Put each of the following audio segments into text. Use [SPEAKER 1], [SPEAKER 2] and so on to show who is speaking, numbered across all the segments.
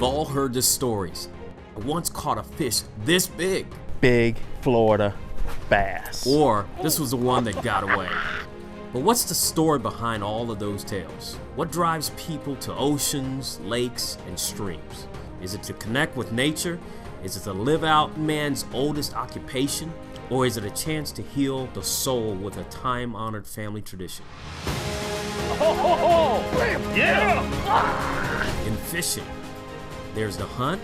[SPEAKER 1] We've all heard the stories. I once caught a fish this big.
[SPEAKER 2] Big Florida bass.
[SPEAKER 1] Or this was the one that got away. But what's the story behind all of those tales? What drives people to oceans, lakes, and streams? Is it to connect with nature? Is it to live out man's oldest occupation? Or is it a chance to heal the soul with a time-honored family tradition?
[SPEAKER 3] Yeah!
[SPEAKER 1] In fishing, there's the hunt,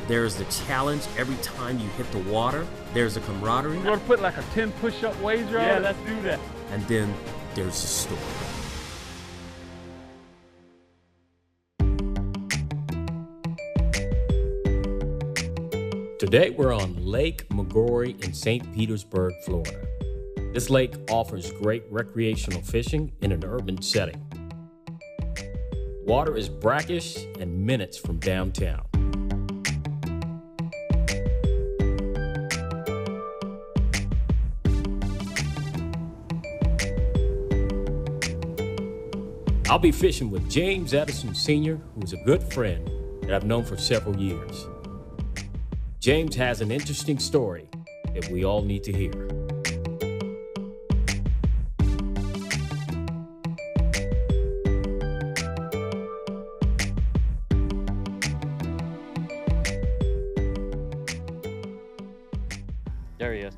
[SPEAKER 1] there's the challenge every time you hit the water, there's the camaraderie.
[SPEAKER 3] You want to put like a 10 push-up wager on it?
[SPEAKER 4] Yeah, let's do that.
[SPEAKER 1] And then there's the story. Today we're on Lake Maggior in St. Petersburg, Florida. This lake offers great recreational fishing in an urban setting. Water is brackish and minutes from downtown. I'll be fishing with James Edison Sr., who's a good friend that I've known for several years. James has an interesting story that we all need to hear.
[SPEAKER 4] There he is.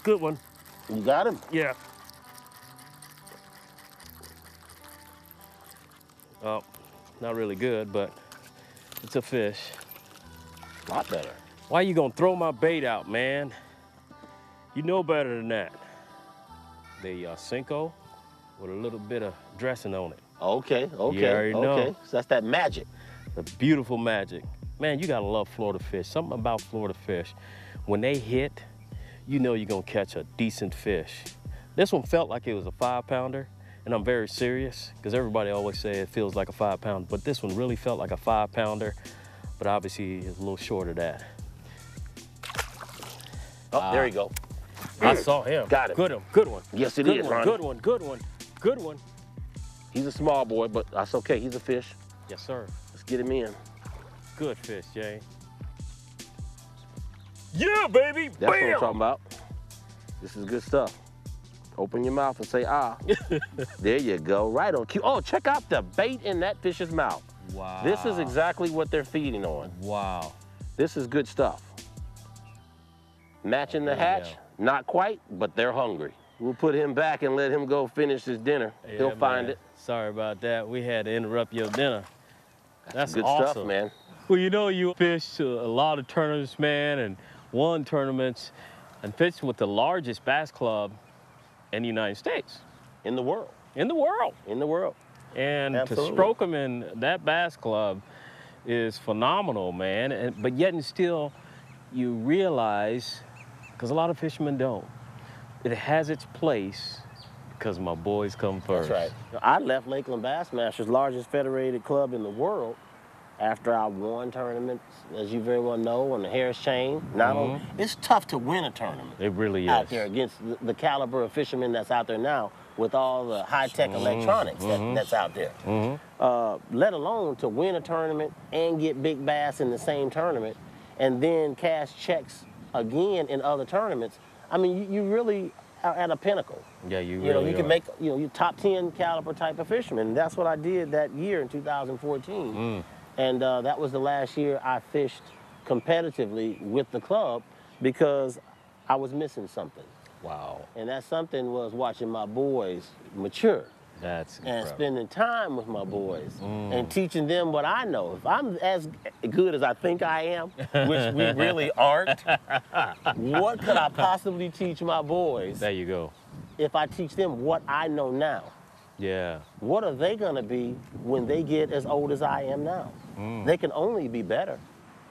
[SPEAKER 4] Good one.
[SPEAKER 2] You got him?
[SPEAKER 4] Yeah. Oh, not really good, but it's a fish.
[SPEAKER 2] A lot better.
[SPEAKER 4] Why you gonna throw my bait out, man? You know better than that. The Cinco with a little bit of dressing on it.
[SPEAKER 2] Okay, okay,
[SPEAKER 4] You already know.
[SPEAKER 2] okay. So that's that magic.
[SPEAKER 4] The beautiful magic. Man, you gotta love Florida fish. Something about Florida fish. When they hit, you know you're gonna catch a decent fish. This one felt like it was a 5-pounder, and I'm very serious, because everybody always say it feels like a 5-pounder, but this one really felt like a 5-pounder, but obviously it's a little short of that.
[SPEAKER 2] Oh, there you go.
[SPEAKER 4] I saw him.
[SPEAKER 2] Got it.
[SPEAKER 4] Good one.
[SPEAKER 2] Yes, it
[SPEAKER 4] Good
[SPEAKER 2] is,
[SPEAKER 4] one,
[SPEAKER 2] Ronnie.
[SPEAKER 4] good one, good one, good one.
[SPEAKER 2] He's a small boy, but that's okay. He's a fish.
[SPEAKER 4] Yes, sir.
[SPEAKER 2] Let's get him in.
[SPEAKER 4] Good fish, Jay. Yeah, baby.
[SPEAKER 2] That's what I'm talking about. This is good stuff. Open your mouth and say, ah. There you go, right on cue. Oh, check out the bait in that fish's mouth.
[SPEAKER 4] Wow.
[SPEAKER 2] This is exactly what they're feeding on.
[SPEAKER 4] Wow.
[SPEAKER 2] This is good stuff. Matching the hatch, not quite, but they're hungry. We'll put him back and let him go finish his dinner.
[SPEAKER 4] Yeah,
[SPEAKER 2] He'll find
[SPEAKER 4] man.
[SPEAKER 2] it.
[SPEAKER 4] Sorry about that. We had to interrupt your dinner. That's
[SPEAKER 2] good
[SPEAKER 4] awesome.
[SPEAKER 2] stuff, man.
[SPEAKER 4] Well, you know, you fished a lot of tournaments, man, and won tournaments, and fished with the largest bass club in the United States.
[SPEAKER 2] In the world.
[SPEAKER 4] In the world.
[SPEAKER 2] In the world.
[SPEAKER 4] And
[SPEAKER 2] Absolutely.
[SPEAKER 4] to stroke them in that bass club is phenomenal, man. But yet and still, you realize, because a lot of fishermen don't, it has its place because my boys come first.
[SPEAKER 2] That's right. I left Lakeland Bassmasters, largest federated club in the world, after I won tournaments, as you very well know, on the Harris chain. Not only, it's tough to win a tournament.
[SPEAKER 4] It really is.
[SPEAKER 2] Out there against the caliber of fishermen that's out there now, with all the high-tech electronics that's out there. Let alone to win a tournament and get big bass in the same tournament, and then cash checks again in other tournaments. I mean, you really are at a pinnacle.
[SPEAKER 4] Yeah, you
[SPEAKER 2] know, you
[SPEAKER 4] are.
[SPEAKER 2] can make, you top 10 caliber type of fisherman. And that's what I did that year in 2014. And that was the last year I fished competitively with the club because I was missing something.
[SPEAKER 4] Wow.
[SPEAKER 2] And that something was watching my boys mature.
[SPEAKER 4] That's
[SPEAKER 2] and
[SPEAKER 4] incredible.
[SPEAKER 2] spending time with my boys and teaching them what I know. If I'm as good as I think I am, which we really aren't, what could I possibly teach my boys
[SPEAKER 4] There you go.
[SPEAKER 2] if I teach them what I know now?
[SPEAKER 4] Yeah.
[SPEAKER 2] What are they gonna be when they get as old as I am now? They can only be better.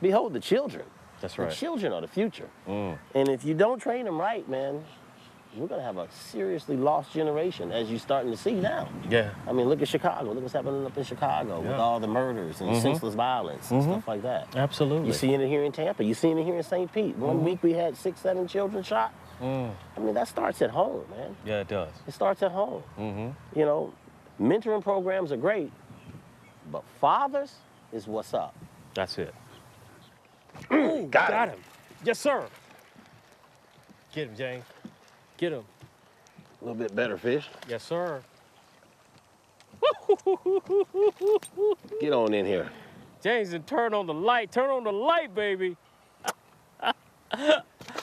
[SPEAKER 2] Behold the children.
[SPEAKER 4] That's right.
[SPEAKER 2] The children are the future. And if you don't train them right, man, we're gonna have a seriously lost generation, as you're starting to see now.
[SPEAKER 4] Yeah.
[SPEAKER 2] I mean, look at Chicago. Look what's happening up in Chicago with all the murders and senseless violence and stuff like that.
[SPEAKER 4] Absolutely.
[SPEAKER 2] You seeing it here in Tampa. You seeing it here in St. Pete. One week we had 6, 7 children shot. I mean, that starts at home, man.
[SPEAKER 4] Yeah, it does.
[SPEAKER 2] It starts at home. You know, mentoring programs are great, but fathers, is what's up.
[SPEAKER 4] That's it.
[SPEAKER 2] Ooh, got him.
[SPEAKER 4] Yes, sir. Get him, James. Get him.
[SPEAKER 2] A little bit better fish.
[SPEAKER 4] Yes, sir.
[SPEAKER 2] Get on in here.
[SPEAKER 4] James, and turn on the light. Turn on the light, baby.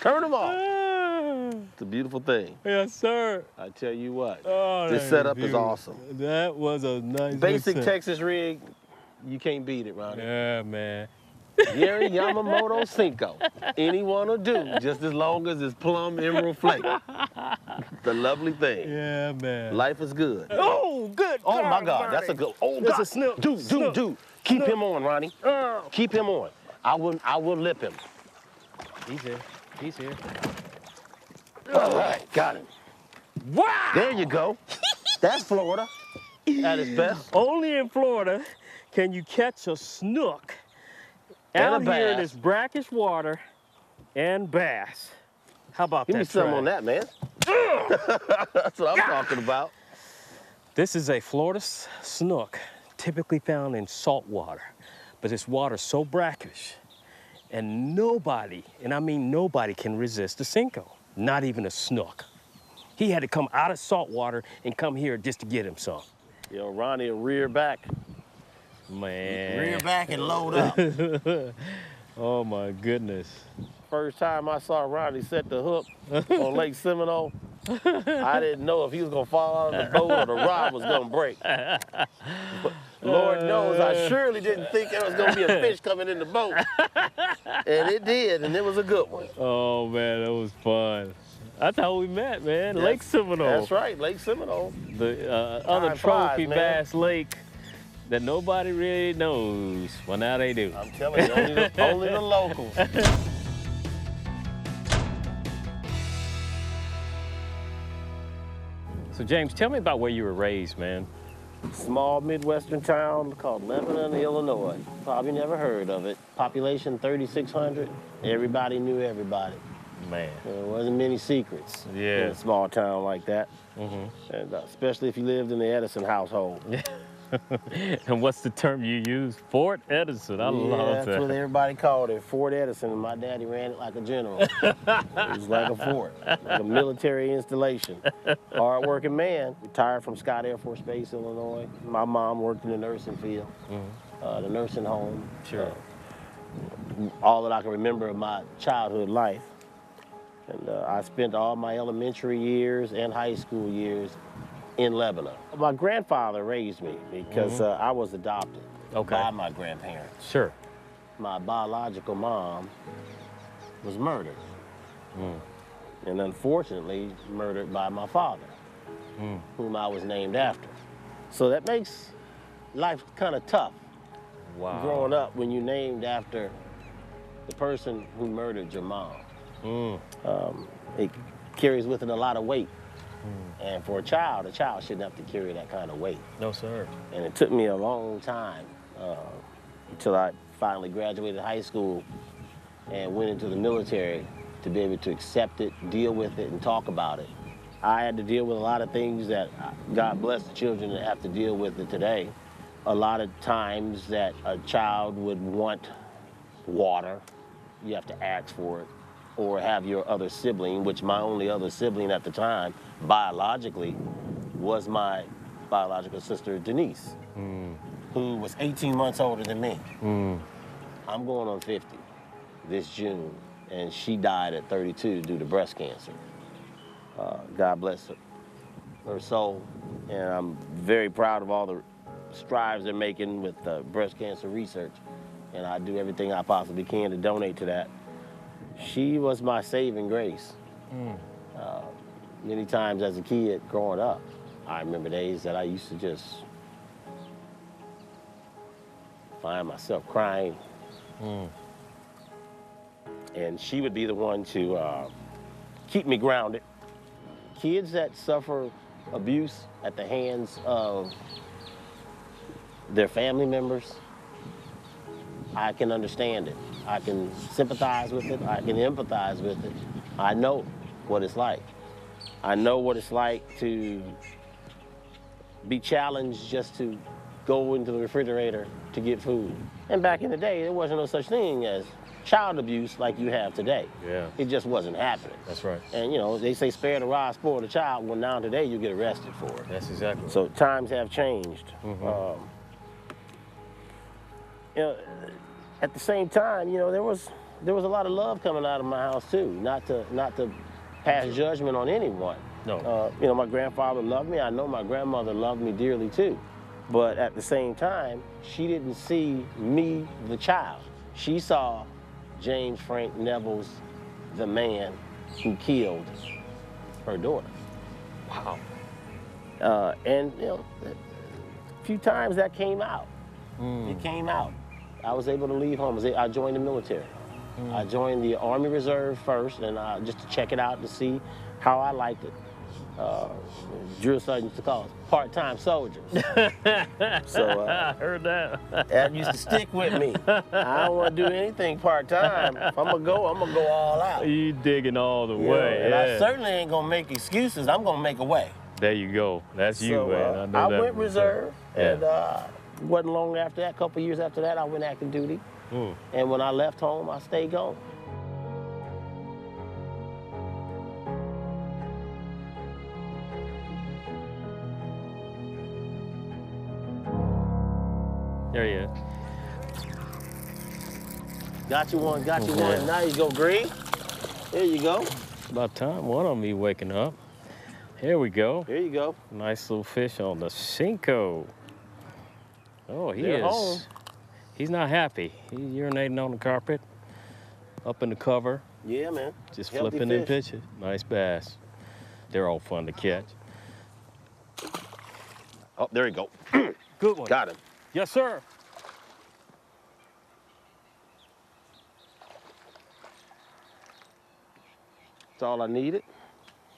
[SPEAKER 2] Turn them off. It's a beautiful thing.
[SPEAKER 4] Yes, sir.
[SPEAKER 2] I tell you what,
[SPEAKER 4] Oh,
[SPEAKER 2] this setup is awesome.
[SPEAKER 4] That was a nice
[SPEAKER 2] Basic
[SPEAKER 4] setup.
[SPEAKER 2] Texas rig, you can't beat it, Ronnie.
[SPEAKER 4] Yeah, man.
[SPEAKER 2] Gary Yamamoto Cinco. Anyone will do, just as long as it's plum emerald flake. The lovely thing.
[SPEAKER 4] Yeah, man.
[SPEAKER 2] Life is good.
[SPEAKER 4] Oh, good.
[SPEAKER 2] Oh my God, that's a good. Oh
[SPEAKER 4] That's
[SPEAKER 2] God,
[SPEAKER 4] a snook.
[SPEAKER 2] dude. Keep
[SPEAKER 4] Snook.
[SPEAKER 2] him on, Ronnie. Keep him on. I will lip him.
[SPEAKER 4] He's here. He's here.
[SPEAKER 2] All right, got him.
[SPEAKER 4] Wow!
[SPEAKER 2] There you go. That's Florida at its best.
[SPEAKER 4] Only in Florida can you catch a snook
[SPEAKER 2] And
[SPEAKER 4] out
[SPEAKER 2] a
[SPEAKER 4] here in
[SPEAKER 2] bass.
[SPEAKER 4] this brackish water and bass. How about
[SPEAKER 2] Give
[SPEAKER 4] that?
[SPEAKER 2] me some
[SPEAKER 4] Trey?
[SPEAKER 2] on that, man. That's what I'm talking about.
[SPEAKER 4] This is a Florida snook, typically found in salt water, but this water's so brackish, and nobody, and I mean nobody, can resist a Cinco, not even a snook. He had to come out of salt water and come here just to get him some.
[SPEAKER 2] Yo, Ronnie will rear back.
[SPEAKER 4] Man.
[SPEAKER 2] Rear back and load up.
[SPEAKER 4] Oh my goodness.
[SPEAKER 2] First time I saw Ronnie set the hook on Lake Seminole, I didn't know if he was gonna fall out of the boat or the rod was gonna break. But Lord knows, I surely didn't think there was gonna be a fish coming in the boat. And it did, and it was a good one.
[SPEAKER 4] Oh man, that was fun. That's how we met, man. Lake Seminole.
[SPEAKER 2] That's right, Lake Seminole.
[SPEAKER 4] The other
[SPEAKER 2] Time flies,
[SPEAKER 4] trophy
[SPEAKER 2] man.
[SPEAKER 4] bass lake that nobody really knows. Well, now they do.
[SPEAKER 2] I'm telling you, only the locals.
[SPEAKER 4] So James, tell me about where you were raised, man.
[SPEAKER 2] Small Midwestern town called Lebanon, Illinois. Probably never heard of it. Population 3,600. Everybody knew everybody.
[SPEAKER 4] Man.
[SPEAKER 2] There wasn't many secrets
[SPEAKER 4] Yeah.
[SPEAKER 2] in a small town like that.
[SPEAKER 4] Mm-hmm.
[SPEAKER 2] And especially if you lived in the Edison household.
[SPEAKER 4] And what's the term you use? Fort Edison. I love
[SPEAKER 2] That's what
[SPEAKER 4] that.
[SPEAKER 2] everybody called it, Fort Edison. And my daddy ran it like a general. It was like a fort, like a military installation. Hard-working man. Retired from Scott Air Force Base, Illinois. My mom worked in the nursing field, the nursing home.
[SPEAKER 4] Sure.
[SPEAKER 2] All that I can remember of my childhood life. And I spent all my elementary years and high school years in Lebanon. My grandfather raised me because I was adopted by my grandparents.
[SPEAKER 4] Sure.
[SPEAKER 2] My biological mom was murdered. And unfortunately murdered by my father, whom I was named after. So that makes life kind of tough.
[SPEAKER 4] Wow.
[SPEAKER 2] Growing up when you're named after the person who murdered your mom. It carries with it a lot of weight. And for a child shouldn't have to carry that kind of weight.
[SPEAKER 4] No, sir.
[SPEAKER 2] And it took me a long time until I finally graduated high school and went into the military to be able to accept it, deal with it, and talk about it. I had to deal with a lot of things that God bless the children that have to deal with it today. A lot of times that a child would want water, you have to ask for it, or have your other sibling, which my only other sibling at the time, biologically, was my biological sister, Denise, who was 18 months older than me. I'm going on 50 this June, and she died at 32 due to breast cancer. God bless her soul, and I'm very proud of all the strides they're making with breast cancer research, and I do everything I possibly can to donate to that. She was my saving grace. Many times as a kid growing up, I remember days that I used to just find myself crying. And she would be the one to keep me grounded. Kids that suffer abuse at the hands of their family members, I can understand it. I can sympathize with it. I can empathize with it. I know what it's like. I know what it's like to be challenged just to go into the refrigerator to get food. And back in the day, there wasn't no such thing as child abuse like you have today.
[SPEAKER 4] Yeah.
[SPEAKER 2] It just wasn't happening.
[SPEAKER 4] That's right.
[SPEAKER 2] And you know, they say spare the rod, spoil the child. Well, now today you get arrested for it.
[SPEAKER 4] That's exactly.
[SPEAKER 2] So times have changed. You know, at the same time, you know, there was a lot of love coming out of my house too. Not to pass judgment on anyone.
[SPEAKER 4] No.
[SPEAKER 2] You know, my grandfather loved me. I know my grandmother loved me dearly too. But at the same time, she didn't see me, the child. She saw James Frank Neville's the man who killed her daughter.
[SPEAKER 4] Wow.
[SPEAKER 2] And you know, a few times that came out. It came out. I was able to leave home. I joined the military. I joined the Army Reserve first, and just to check it out to see how I liked it. Drill sergeants to call us part-time soldiers. So
[SPEAKER 4] I heard that.
[SPEAKER 2] That used to stick with me. I don't want to do anything part-time. If I'm gonna go all out.
[SPEAKER 4] You digging all the
[SPEAKER 2] You know,
[SPEAKER 4] way.
[SPEAKER 2] and
[SPEAKER 4] yeah.
[SPEAKER 2] I certainly ain't gonna make excuses. I'm gonna make a way.
[SPEAKER 4] There you go. That's you,
[SPEAKER 2] So,
[SPEAKER 4] man. I know
[SPEAKER 2] I
[SPEAKER 4] that
[SPEAKER 2] went
[SPEAKER 4] for sure.
[SPEAKER 2] reserve,
[SPEAKER 4] Yeah.
[SPEAKER 2] and wasn't long after that, a couple years after that, I went active duty. And when I left home, I stayed gone.
[SPEAKER 4] There he is.
[SPEAKER 2] Got you one, got you
[SPEAKER 4] Yeah.
[SPEAKER 2] one. Now you go, Green. There you go.
[SPEAKER 4] About time one of me waking up. Here we go.
[SPEAKER 2] Here you go.
[SPEAKER 4] Nice little fish on the Cinco. Oh, he
[SPEAKER 2] They're
[SPEAKER 4] is.
[SPEAKER 2] home.
[SPEAKER 4] He's not happy. He's urinating on the carpet, up in the cover,
[SPEAKER 2] Yeah, man.
[SPEAKER 4] just
[SPEAKER 2] Healthy
[SPEAKER 4] flipping in
[SPEAKER 2] fish.
[SPEAKER 4] pitches. Nice bass. They're all fun to catch.
[SPEAKER 2] Oh, there you go.
[SPEAKER 4] Good one.
[SPEAKER 2] Got him.
[SPEAKER 4] Yes, sir.
[SPEAKER 2] That's all I needed.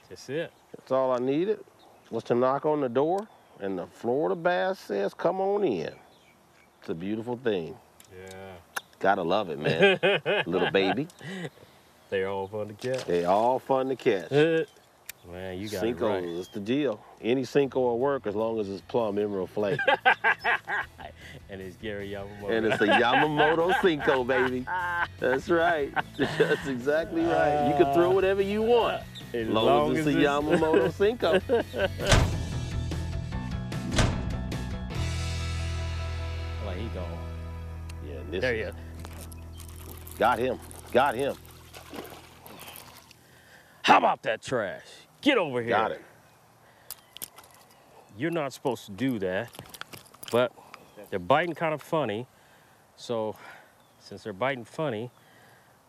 [SPEAKER 4] That's it.
[SPEAKER 2] That's all I needed was to knock on the door, and the Florida bass says, "Come on in." It's a beautiful thing.
[SPEAKER 4] Yeah.
[SPEAKER 2] Gotta love it, man. Little baby.
[SPEAKER 4] They're all fun to catch.
[SPEAKER 2] They all fun to catch.
[SPEAKER 4] Man, you got
[SPEAKER 2] Cinco
[SPEAKER 4] it right.
[SPEAKER 2] is the deal. Any Cinco will work as long as it's plum emerald flake.
[SPEAKER 4] And it's Gary Yamamoto.
[SPEAKER 2] And it's a Yamamoto Cinco, baby. That's right. That's exactly right. You can throw whatever you want, as long as it's a Yamamoto Cinco.
[SPEAKER 4] Like he gone.
[SPEAKER 2] Yeah, this
[SPEAKER 4] There you
[SPEAKER 2] is-
[SPEAKER 4] go.
[SPEAKER 2] Got him. Got him.
[SPEAKER 4] How about that trash? Get over here.
[SPEAKER 2] Got it.
[SPEAKER 4] You're not supposed to do that, but they're biting kind of funny. So since they're biting funny,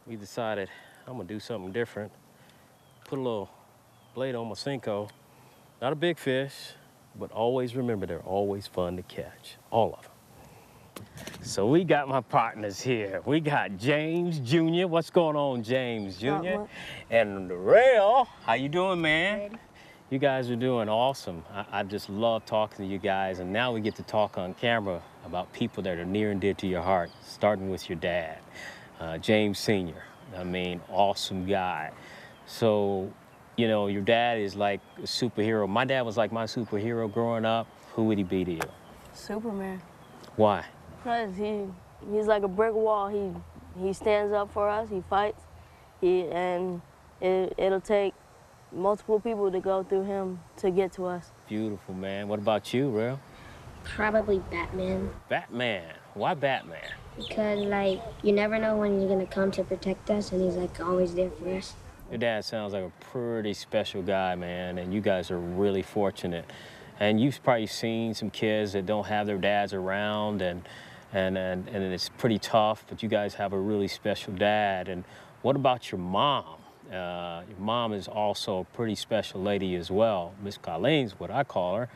[SPEAKER 4] we decided I'm gonna do something different. Put a little blade on my Cinco. Not a big fish, but always remember they're always fun to catch, all of them. So we got my partners here. We got James Jr. What's going on, James Jr.?
[SPEAKER 5] Not much.
[SPEAKER 4] And Rail. How you doing, man?
[SPEAKER 5] Good.
[SPEAKER 4] You guys are doing awesome. I just love talking to you guys, and now we get to talk on camera about people that are near and dear to your heart, starting with your dad, James Sr. I mean, awesome guy. So, you know, your dad is like a superhero. My dad was like my superhero growing up. Who would he be to you?
[SPEAKER 5] Superman.
[SPEAKER 4] Why?
[SPEAKER 5] Because he's like a brick wall. He stands up for us. He fights. It'll take multiple people to go through him to get to us.
[SPEAKER 4] Beautiful, man. What about you, Rail?
[SPEAKER 6] Probably Batman.
[SPEAKER 4] Batman. Why Batman?
[SPEAKER 6] Because, like, you never know when he's gonna come to protect us, and he's, like, always there for us.
[SPEAKER 4] Your dad sounds like a pretty special guy, man, and you guys are really fortunate. And you've probably seen some kids that don't have their dads around, and it's pretty tough, but you guys have a really special dad. And what about your mom? Your mom is also a pretty special lady as well. Miss Colleen's what I call her.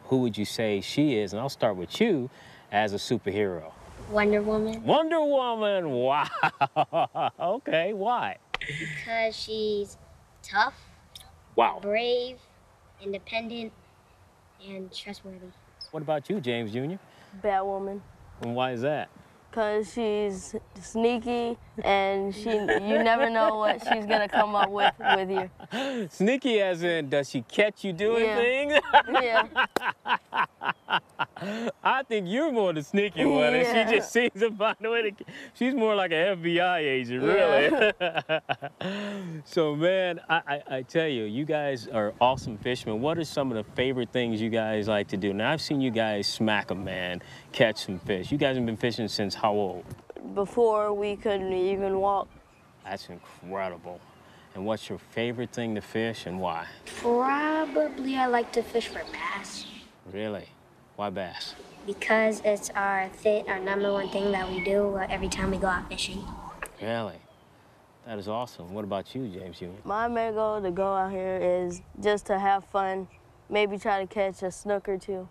[SPEAKER 4] Who would you say she is? And I'll start with you as a superhero.
[SPEAKER 6] Wonder Woman.
[SPEAKER 4] Wonder Woman, wow. Okay, why?
[SPEAKER 6] Because she's tough,
[SPEAKER 4] Wow.
[SPEAKER 6] brave, independent, and trustworthy.
[SPEAKER 4] What about you, James Jr.?
[SPEAKER 5] Batwoman.
[SPEAKER 4] And why is that?
[SPEAKER 5] Because she's sneaky, and you never know what she's gonna come up with you.
[SPEAKER 4] Sneaky as in, does she catch you doing
[SPEAKER 5] Yeah.
[SPEAKER 4] things?
[SPEAKER 5] Yeah.
[SPEAKER 4] I think you're more the sneaky one, and
[SPEAKER 5] Yeah.
[SPEAKER 4] she just seems to find a way to. She's more like an FBI agent, really. So, man, I tell you, you guys are awesome fishermen. What are some of the favorite things you guys like to do? Now, I've seen you guys smack 'em, man, catch some fish. You guys have been fishing since how old?
[SPEAKER 5] Before we couldn't even walk.
[SPEAKER 4] That's incredible. And what's your favorite thing to fish and why?
[SPEAKER 6] Probably I like to fish for bass
[SPEAKER 4] Really? Why bass?
[SPEAKER 6] because it's our number one thing that we do every time we go out fishing.
[SPEAKER 4] Really? That is awesome. What about you, James Jr.?
[SPEAKER 5] My main goal to go out here is just to have fun, maybe try to catch a snook or two.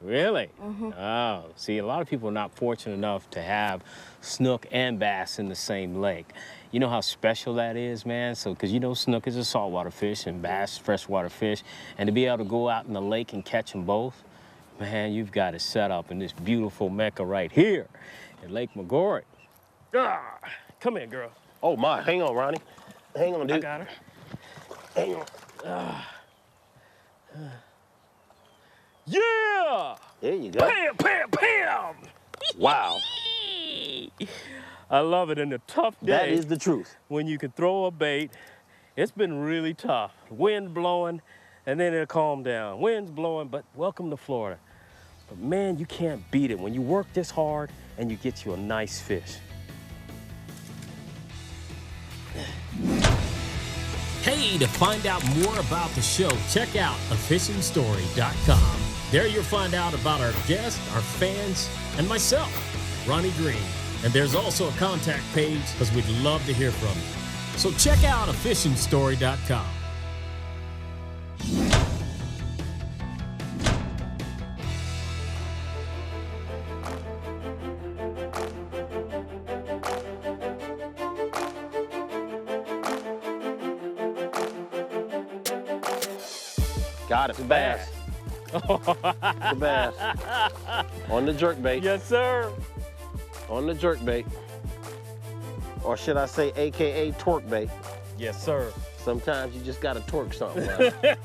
[SPEAKER 4] Really? Oh, see, a lot of people are not fortunate enough to have snook and bass in the same lake. You know how special that is, man? So, because you know snook is a saltwater fish and bass, freshwater fish, and to be able to go out in the lake and catch them both, man, you've got it set up in this beautiful mecca right here in Lake Maggior. Ah, come here, girl.
[SPEAKER 2] Oh my, hang on, Ronnie. Hang on, dude.
[SPEAKER 4] I got her.
[SPEAKER 2] Hang on.
[SPEAKER 4] Yeah!
[SPEAKER 2] There you go.
[SPEAKER 4] Bam, bam, bam!
[SPEAKER 2] Wow.
[SPEAKER 4] I love it in the tough days.
[SPEAKER 2] That is the truth.
[SPEAKER 4] When you can throw a bait. It's been really tough. Wind blowing, and then it'll calm down. Wind's blowing, but welcome to Florida. But man, you can't beat it when you work this hard and you get you a nice fish.
[SPEAKER 1] Hey, to find out more about the show, check out afishingstory.com. There you'll find out about our guests, our fans, and myself, Ronnie Green. And there's also a contact page because we'd love to hear from you. So check out afishingstory.com.
[SPEAKER 2] Got it. It's a bass. It's a bass. On the jerk bait.
[SPEAKER 4] Yes, sir.
[SPEAKER 2] On the jerk bait. Or should I say AKA torque bait.
[SPEAKER 4] Yes, sir.
[SPEAKER 2] Sometimes you just gotta torque something. Right?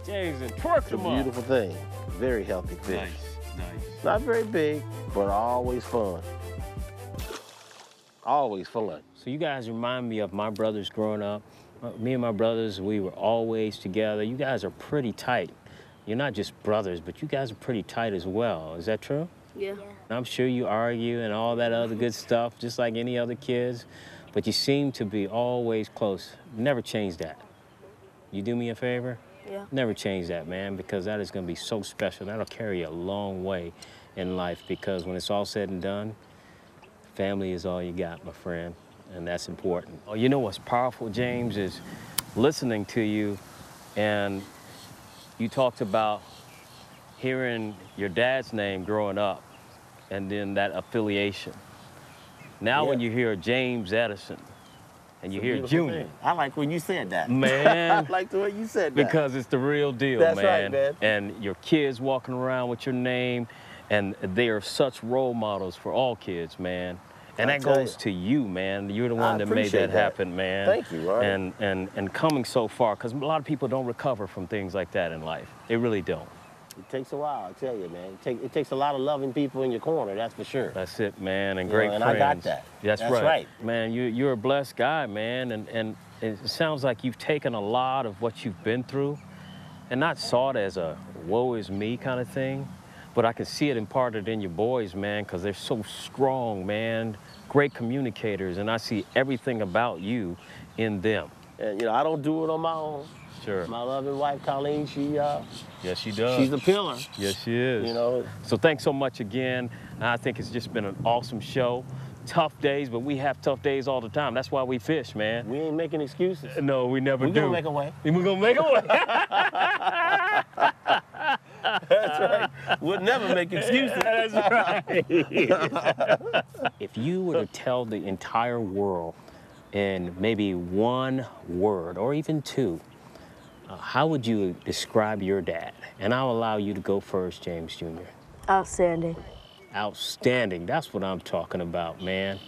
[SPEAKER 4] James, and twerk
[SPEAKER 2] It's a
[SPEAKER 4] them up.
[SPEAKER 2] beautiful thing. Very healthy fish.
[SPEAKER 4] Nice.
[SPEAKER 2] Not very big, but always fun. Always fun.
[SPEAKER 4] So you guys remind me of my brothers growing up. Me and my brothers, we were always together. You guys are pretty tight. You're not just brothers, but you guys are pretty tight as well. Is that true?
[SPEAKER 5] Yeah.
[SPEAKER 4] I'm sure you argue and all that other good stuff, just like any other kids, but you seem to be always close. Never change that. You do me a favor?
[SPEAKER 5] Yeah.
[SPEAKER 4] Never change that, man, because that is going to be so special. That'll carry you a long way in life, because when it's all said and done, family is all you got, my friend, and that's important. Oh, you know what's powerful, James, is listening to you, and you talked about hearing your dad's name growing up and then that affiliation. Now when you hear James Edison and you hear Junior.
[SPEAKER 2] I like when you said that.
[SPEAKER 4] Man.
[SPEAKER 2] I like the way you said that.
[SPEAKER 4] Because it's the real deal,
[SPEAKER 2] That's
[SPEAKER 4] man.
[SPEAKER 2] right, man.
[SPEAKER 4] And your kids walking around with your name, and they are such role models for all kids, man. And
[SPEAKER 2] I
[SPEAKER 4] that
[SPEAKER 2] tell
[SPEAKER 4] goes
[SPEAKER 2] you.
[SPEAKER 4] to you, man. You're the one that made
[SPEAKER 2] appreciate
[SPEAKER 4] that
[SPEAKER 2] that.
[SPEAKER 4] happen, man.
[SPEAKER 2] Thank you, Ronnie.
[SPEAKER 4] And coming so far, because a lot of people don't recover from things like that in life. They really don't.
[SPEAKER 2] It takes a while, I tell you, man. It takes a lot of loving people in your corner, that's for sure.
[SPEAKER 4] That's it, man, and
[SPEAKER 2] You know,
[SPEAKER 4] great
[SPEAKER 2] and
[SPEAKER 4] friends.
[SPEAKER 2] I got that.
[SPEAKER 4] That's
[SPEAKER 2] That's
[SPEAKER 4] right.
[SPEAKER 2] right.
[SPEAKER 4] Man, you're a blessed guy, man, and it sounds like you've taken a lot of what you've been through and not saw it as a woe is me kind of thing, but I can see it imparted in your boys, man, because they're so strong, man, great communicators, and I see everything about you in them.
[SPEAKER 2] And, you know, I don't do it on my own.
[SPEAKER 4] Sure.
[SPEAKER 2] My loving wife, Colleen,
[SPEAKER 4] Yes, she does.
[SPEAKER 2] she's a pillar.
[SPEAKER 4] Yes, she is.
[SPEAKER 2] You know,
[SPEAKER 4] So thanks so much again. I think it's just been an awesome show. Tough days, but we have tough days all the time. That's why we fish, man.
[SPEAKER 2] we ain't making excuses.
[SPEAKER 4] No, we never
[SPEAKER 2] We're
[SPEAKER 4] do.
[SPEAKER 2] gonna make a way.
[SPEAKER 4] We're gonna make a way.
[SPEAKER 2] That's right. We'll never make excuses.
[SPEAKER 4] That's right. If you were to tell the entire world in maybe one word or even two, how would you describe your dad? And I'll allow you to go first, James Jr.
[SPEAKER 5] Outstanding.
[SPEAKER 4] Outstanding. That's what I'm talking about, man.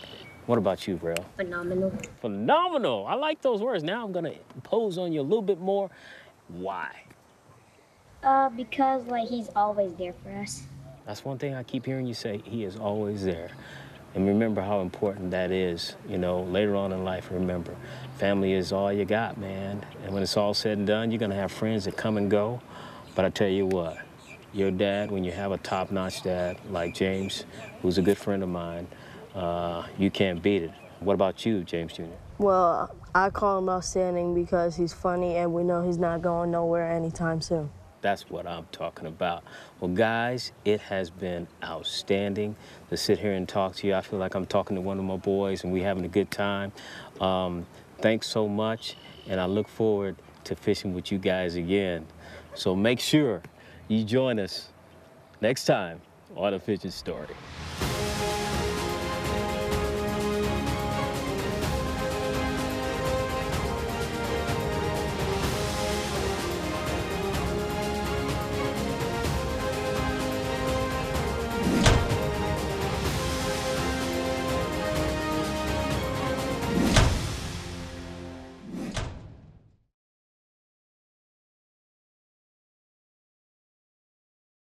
[SPEAKER 4] What about you, bro?
[SPEAKER 6] Phenomenal.
[SPEAKER 4] Phenomenal. I like those words. Now I'm going to impose on you a little bit more. Why?
[SPEAKER 6] Because like he's always there for us.
[SPEAKER 4] That's one thing I keep hearing you say. He is always there. And remember how important that is, you know, later on in life. Remember, family is all you got, man. And when it's all said and done, you're going to have friends that come and go. But I tell you what, your dad, when you have a top-notch dad like James, who's a good friend of mine, you can't beat it. What about you, James Jr.?
[SPEAKER 5] Well, I call him outstanding because he's funny and we know he's not going nowhere anytime soon.
[SPEAKER 4] That's what I'm talking about. Well, guys, it has been outstanding to sit here and talk to you. I feel like I'm talking to one of my boys and we're having a good time. Thanks so much, and I look forward to fishing with you guys again. So make sure you join us next time on A Fishing Story.